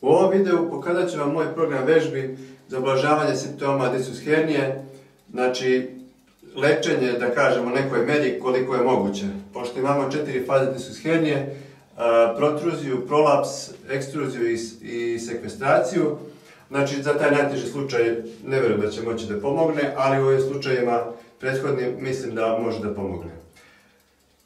U ovom videu pokazat ću vam moj program vežbi za ublažavanje simptoma diskus hernije, znači lečenje, da kažemo, nekoj meri koliko je moguće. Pošto imamo 4 faze diskus hernije, protruziju, prolaps, ekstruziju i sekvestraciju, znači za taj najteži slučaj ne vjerujem da će moći da pomogne, ali u ovim slučajima prethodnim mislim da može da pomogne.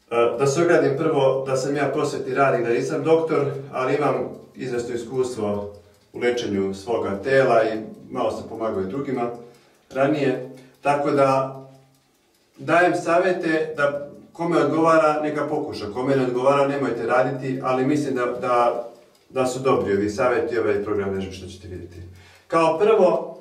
Da se ogradim prvo da sam ja prosvetni radnik, da nisam doktor, ali imam izvesno iskustvo u lečenju svoga tela i malo sam pomagao i drugima ranije. Tako da dajem savjete da kome odgovara neka pokuša, kome ne odgovara nemojte raditi, ali mislim da su dobri ovi savjeti i ovaj program vežbe što ćete vidjeti. Kao prvo,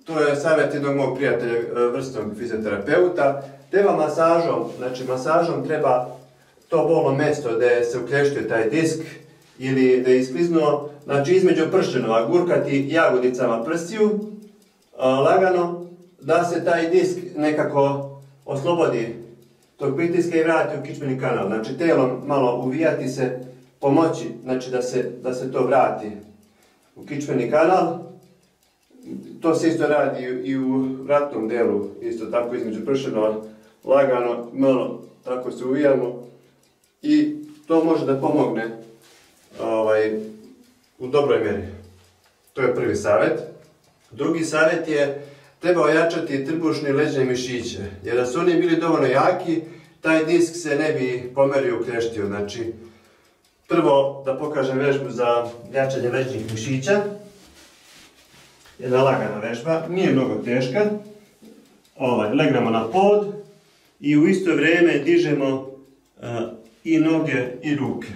to je savjet jednog mog prijatelja, vrsnog fizioterapeuta. Treba masažom, znači masažom treba to bolno mjesto gdje se uklještuje taj disk ili da je iskliznuo, znači između pršenova gurkati jagodicama prstiju, lagano, da se taj disk nekako oslobodi tog pritiska i vrati u kičmeni kanal. Znači telom malo uvijati se, pomoći, znači da se to vrati u kičmeni kanal. To se isto radi i u vratnom delu, isto tako između pršenova, lagano, malo tako se uvijamo i to može da pomogne u dobroj mjeri. To je prvi savjet. Drugi savjet je treba ojačati trbušne i leđne mišiće, jer da su oni bili dovoljno jaki, taj disk se ne bi pomerio, uklještio. Znači, prvo da pokažem vežbu za jačanje leđnih mišića. Jedna lagana vežba, nije mnogo teška. Legnemo na pod i u isto vrijeme dižemo i noge i ruke.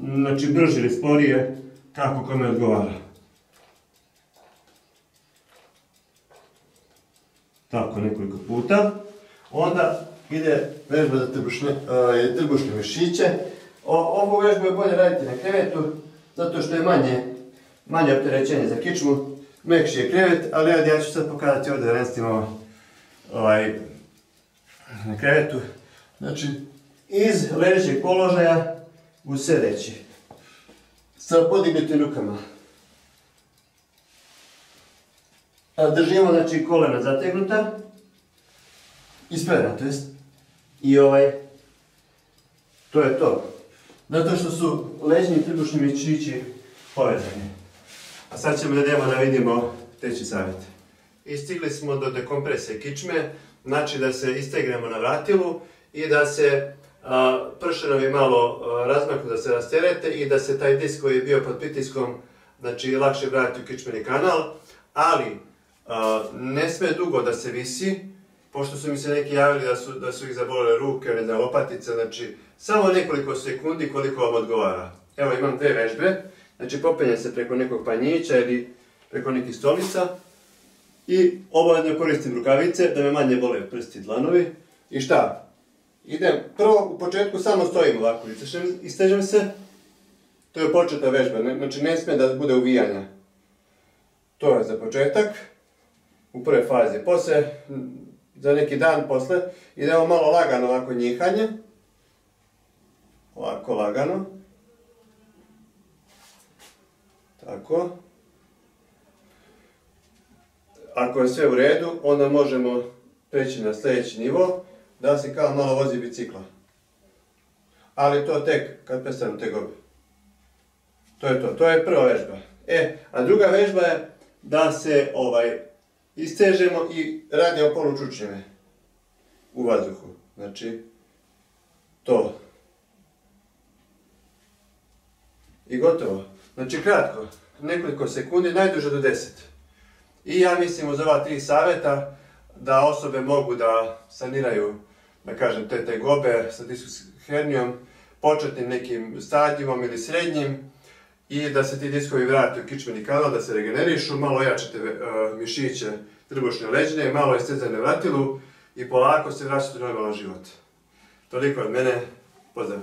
Znači brže ili sporije, kako kome odgovara. Tako nekoliko puta. Onda ide vežba za trbušne mišiće. Ovu vežbu je bolje raditi na krevetu, zato što je manje opterećenje za kičmu, mekši je krevet, ali ja ću sad pokazati ovdje da restimo na krevetu. Znači, iz ležećeg položaja u sedeći, sa podignutim rukama. Držimo, znači, kolena zategnuta, ispredna, to jest, i to je to. Zato što su leđni i trbušni mišići povezani. A sad ćemo da vidimo treći savjet. I stigli smo do dekompresije kičme, znači da se istegnemo na vratilu i da se pršenovi malo razmaknu, da se rasterete i da se taj disk koji je bio pod pritiskom, znači lakše vrati u kičmeni kanal, ali ne sme dugo da se visi, pošto su mi se neki javili da su ih zabolele ruke, ne znam, lopatice, znači samo nekoliko sekundi koliko vam odgovara. Evo imam dve vežbe, znači popenjem se preko nekog panjića ili preko nekih stolica i obavezno koristim rukavice da me manje bole prsti i dlanovi. I šta? Idem, prvo u početku samo stojim ovako, istežem se, to je početna vežba, znači ne smije da bude uvijanja. To je za početak, u prvoj fazi. Poslije, za neki dan posle, idemo malo lagano ovako njihanje. Ovako lagano. Tako. Ako je sve u redu, onda možemo preći na sljedeći nivo, da se kao malo vozi bicikla. Ali to tek kad prestanu tegobe. To je to, to je prva vežba. A druga vežba je da se istežemo i radimo polučučnjeve u vazduhu. Znači, to. I gotovo. Znači kratko, nekoliko sekundi, najduže do 10. I ja mislim uz ova 3 savjeta da osobe mogu da saniraju, da kažem, te tegobe sa diskus hernijom, početnim nekim stadijumom ili srednjim i da se ti diskovi vrate u kičmeni kanal, da se regenerišu, malo jačate mišiće trbušne leđne, malo istezane vratilu i polako se vraćate u normalan život. Toliko od mene, pozdrav!